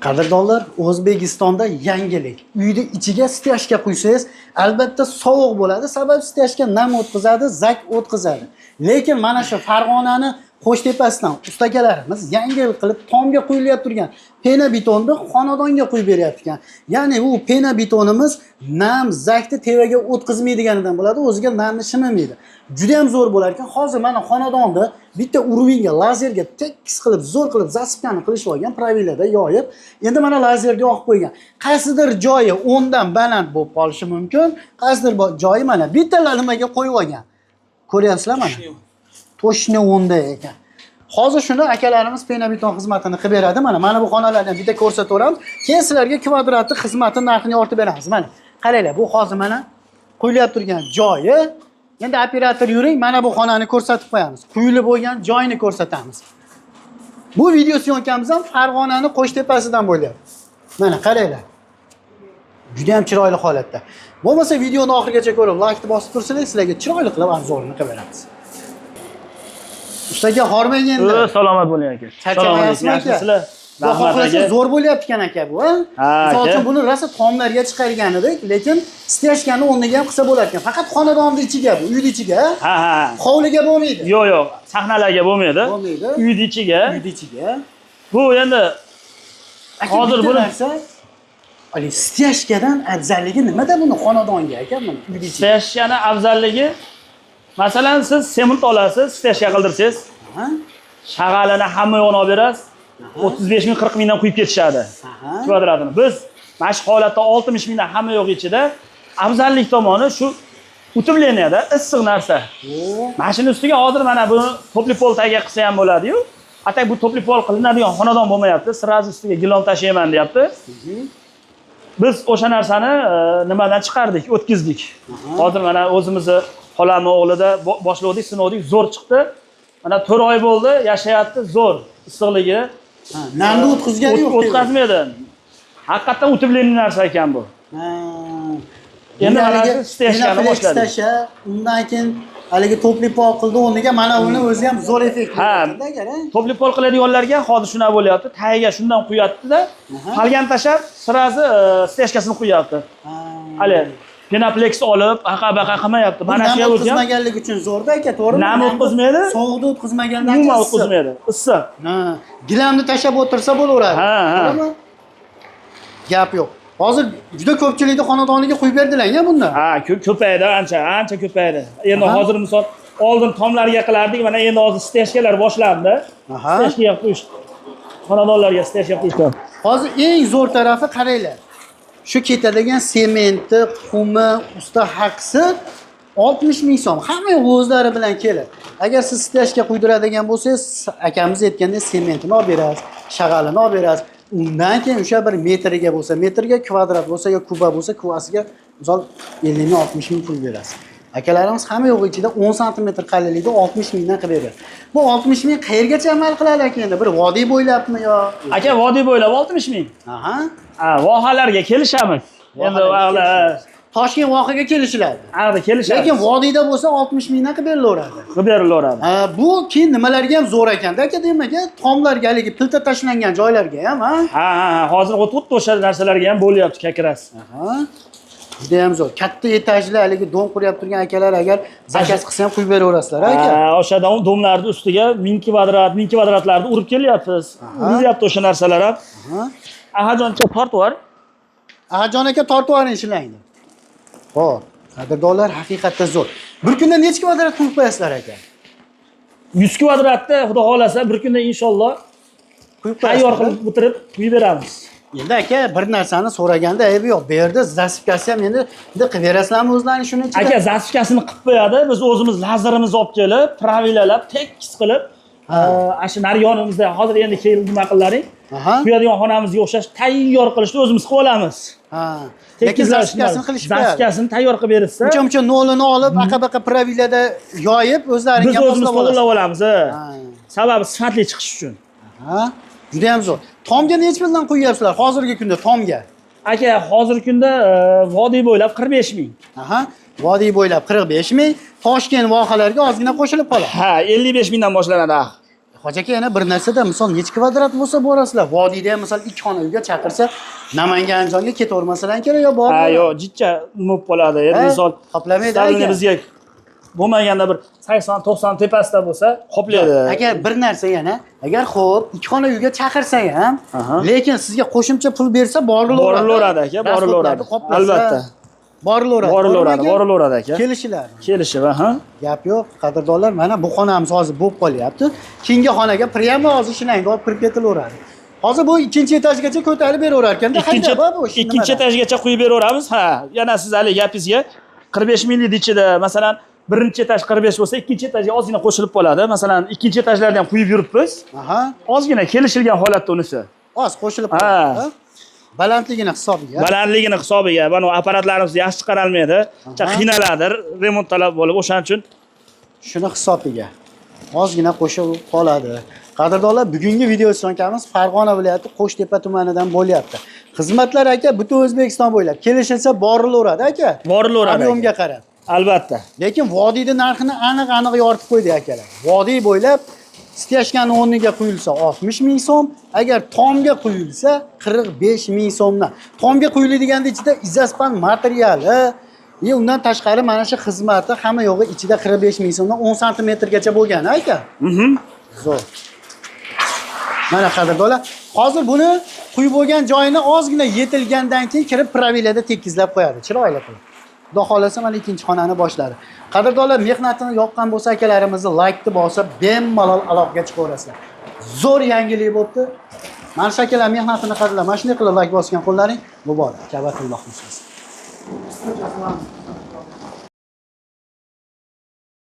Qadrdonlar, O'zbekistonda yangilik. Uyda ichiga steyashka quysangiz, albatta sovuq bo'ladi, sababi steyashka nam o'tkazadi, zak o'tkazadi. Lekin mana shu Farg'onani Qo'shtepasidan ustakalarimiz yangi yil qilib tomga quyilyapti turgan pena betonni xonadonga quyib beryapti ekan. Ya'ni u pena betonimiz nam, zakni tevaga o'tkazmaydiganidan bo'ladi, o'ziga namni shimimaydi. Juda ham zo'r bo'lar ekan. Hozir mana xonadonda bitta urvinga, lazerga tekis qilib, zo'r qilib zasipkani qilishib olgan, pravilada yoyib, endi mana lazerga yoqib qo'ygan. Qaysidir joyi 10 dan baland bo'lib qolishi mumkin, qaysidir joyi mana bitta nimaga qo'yib olgan. Ko'ryapsizlar mana? To'shni 10 da ekan. Hozir shuni akalarimiz pena beton xizmatini qilib beradi. Mana bu xonalardan bitta ko'rsataveramiz. Keyin sizlarga kvadratni xizmati narxini ortib beramiz. Mana qaranglar, bu hozir mana qo'yilib turgan joyi. Endi operator yuring, mana bu xonani ko'rsatib qo'yamiz. Quyilib bo'lgan joyini ko'rsatamiz. Bu video syomkamiz ham Farg'onani Qo'shtepasidan bo'lyapti. Mana qaranglar. Juda ham chiroyli holatda. Bo'lmasa videoni oxirigacha ko'rib, like bosib tursangiz, sizlarga chiroyli qilib arzonini qilib beramiz. Ustaga hormang endi. Salomat bo'ling aka. Charchamayapsizmi aka? Sizlar xohlasa zo'r bo'lyapti ekan aka bu, ha? Misol uchun buni rosa tomlarga chiqargan edik, lekin steyashkani o'rniga ham qilsa bo'lar ekan. Faqat xonadonning ichiga bu, uyning ichiga. Ha. Hovliga bo'lmaydi. Yo'q, sahnalarga bo'lmaydi. Uyning ichiga. Bu endi hozir bu narsa Ali steyashkadan afzalligi nimada buni xonadonga aka buni? Steyashkani afzalligi masalan siz sement olasiz, steyashka qildirsangiz, shag'alini hamma yo'qni olib berasiz. 35 ming 40 mingdan quyib ketishadi. Kvadratini. Biz mana shu holatda 60 mingdan hamma yo'q ichida afzallik tomoni shu utubleniyada issiq narsa. Mashina ustiga hozir mana buni topli pol tagiga qilsa ham bo'ladi-yu. Atak bu topli pol qilinadigan xonadon bo'lmayapti. Sirazi ustiga gilom tashlayman deyapti. Biz o'sha narsani nimadan chiqardik, o'tkizdik. Hozir mana o'zimizni xolamni o'g'lida boshladik, sinovdik, zo'r chiqdi. Mana 4 oy bo'ldi, yashayapti, zo'r issiqligi. Namni o'tkazgani yo'q. O'tkazmaydi. Haqiqatan utublenli narsa ekan bu. Endi mana steyashkani boshladik. Undan keyin haligi topli pol qildi, o'rniga mana buni o'zi ham zo'r effekt beradi aka. Topli pol qiladiganlarga hozir shuna bo'lyapti. Tagiga shundan quyapti-da, falgan tashab, sirazi steyashkasini quyapti. Hali Penaplex olib, aqa-baqa qilmayapti. Mana shu o'zi o'tkazmaganlik uchun zo'rda aka, to'g'rimi? Nam o'tkazmaydi. Sovuqda o'tkazmagandan keyin o'tkazmaydi. Issiq. Gilamni tashab o'tirsa bo'laveradi. To'g'rimi? Gap yo'q. Hozir juda ko'pchilikni xonadoniga quyib berdilar-ya bunda. Ko'paydi, ancha ko'paydi. Endi hozir misol oldin tomlarga qilardik, mana endi hozir steyashkalar boshlandi. Steyashka qo'yish. Xonadonlarga steyashka qo'yishdi. Hozir eng zo'r tarafi qaranglar. Shu ketadigan sementi, qumi, usta haqisi 60 ming so'm. Hamma o'zlari bilan keladi. Agar siz steyashka quydiradigan bo'lsangiz, akamiz aytgandek sementini olib berasiz, shag'alini olib berasiz. Undan keyin o'sha bir metriga bo'lsa, metrga, kvadrat bo'lsa yo kuba bo'lsa, kubasiga misol 50 ming 60 ming pul berasiz. Akalarimiz hamma yo'q ichida 10 sm qalinlikda 60 mingdan qilib beradi. Bu 60 ming qayergacha amal qiladi aka endi? Bir vodiy bo'ylabmi yo? Aka, vodiy bo'ylab 60 ming. Vohalarga kelishamiz. Endi Toshkent vohaga kelishiladi. Kelishadi. Lekin vodiyda bo'lsa 60 mingdan qilib berilaveradi. Qilib berilaveradi. Bu keyin nimalarga ham zo'r ekanda aka, demak, tomlarga, haligi pilta tashlangan joylarga ham, hozir xuddi o'sha narsalarga ham bo'lyapti kakras. Juda ham zo'r. Katta etajli haligi dom quryapti turgan akalar agar zakaz qilsa ham quyib beraverasizlar aka. O'sha domlarning ustiga 1000 kvadratlarni urib kelyapmiz. Urilyapti o'sha narsalar ham. Ahajon aka tortib yuboring. Ahajon aka tortib yuboring ishlarni. Xo'p, qadrdonlar haqiqatda zo'r. Bir kunda necha kvadrat quyib qo'yasizlar aka? 100 kvadratda xudo xolasa bir kunda inshaalloh tayyor qilib bitirib quyib beramiz. Endi aka bir narsani so'raganda aybi yo'q. Bu yerda zasipkasi ham endi qilib berasizlarmi o'zlaring shuni ichida? Aka, zasipkasini qilib qo'yadi. Biz o'zimiz lazerimizni olib kelib, pravilalab, tekis qilib, shu nariyonimizda hozir endi kelib nima qilaring? Quyadigan xonamizga o'xshash tayyor qilishni o'zimiz qilib olamiz. Lekin zasipkasini qilishib qo'yadi. Zasipkasini tayyor qilib berishsa, uncha nolini olib, aqa-baqa pravilada yoyib, o'zlaringga biz o'zimiz qo'llab olamiz. Sababi sifatli chiqish uchun. Juda ham zo'r. Tomga necha puldan qo'yyapsizlar hozirgi kunda tomga? Aka, hozirgi kunda vodiy bo'ylab 45 ming. Vodiy bo'ylab 45 ming. Toshkent vohalarga ozgina qo'shilib qoladi. 55 mingdan boshlanadi. Hoji aka yana bir narsada misol necha kvadrat bo'lsa borasizlar. Vodiyda ham misol 2 xona uyga chaqirsa Namangan Andijonga ketavermasalar kerak yo bor. Ha, yo'q, jichcha bo'lib qoladi. Endi misol qoplamaydi salni aka. bizga bo'lmaganda bir 80-90 tepasida bo'lsa qoplaydi. Agar bir narsa yana, agar xo'p 2 xona uyga chaqirsang ham, lekin sizga qo'shimcha pul bersa borilaveradi. Borilaveradi aka, borilaveradi. Albatta. Borilaveradi aka. Kelishiladi. Kelishib, ha. Gap yo'q, qadrdonlar, mana bu xonamiz hozir bo'lib qolyapti. Keyingi xonaga prямо hozir shinanga olib kirib ketilaveradi. Hozir bu ikkinchi etajgacha ko'tarib beraverar ekanda, ikkinchi etajgacha quyib beraveramiz. Ha, yana siz hali gapingizga 45 minglik ichida, masalan, birinchi etaj 45 bo'lsa, ikkinchi etajga ozgina qo'shilib qoladi. Masalan, ikkinchi etajlardan ham quyib yuribmiz. Aha. Ozgina kelishilgan holatda unisi. Oz qo'shilib qoladi. Balandligini hisobiga. Balandligini hisobiga, mana apparatlarimiz yaxshi chiqarolmaydi. Qiynaladi, remont talab bo'lib, o'shaning uchun shuni hisobiga ozgina qo'shib qoladi. Qadrdonlar, bugungi video syomkamiz Farg'ona viloyati Qo'shtepa tumanidan bo'lyapti. Xizmatlar aka butun O'zbekiston bo'ylab kelishilsa borilaveradi aka. Borilaveradi. Ob'yomga qarab. Albatta. Lekin vodiyda narxini aniq yoritib qo'ydi akalar. Vodiy bo'ylab stiyashkani o'rniga quyilsa 60 ming so'm, agar tomga quyilsa 45 ming so'mdan. Tomga quyiladigan ichida izaspan materiali, undan tashqari mana shu xizmati hamma yo'g'i ichida 45 ming so'mdan 10 santimetrgacha bo'lgan aka. Zo'r. Mana qadrdonlar, hozir buni quyib bo'lgan joyini ozgina yetilgandan keyin kirib pravilada tekizlab qo'yadi. Chiroyli qilib. Xudo xolasa mana ikkinchi xonani boshladi. Qadrdonlar, mehnatini yoqqan bo'lsa akalarimizni like-ni bosib, bemalol aloqaga chiqaverasizlar. Zo'r yangilik bo'pti. Mana shu akalar mehnatini qadrlab, mana shunday qilib like bosgan qo'llaring muborak. Kabatulloh bo'lsin.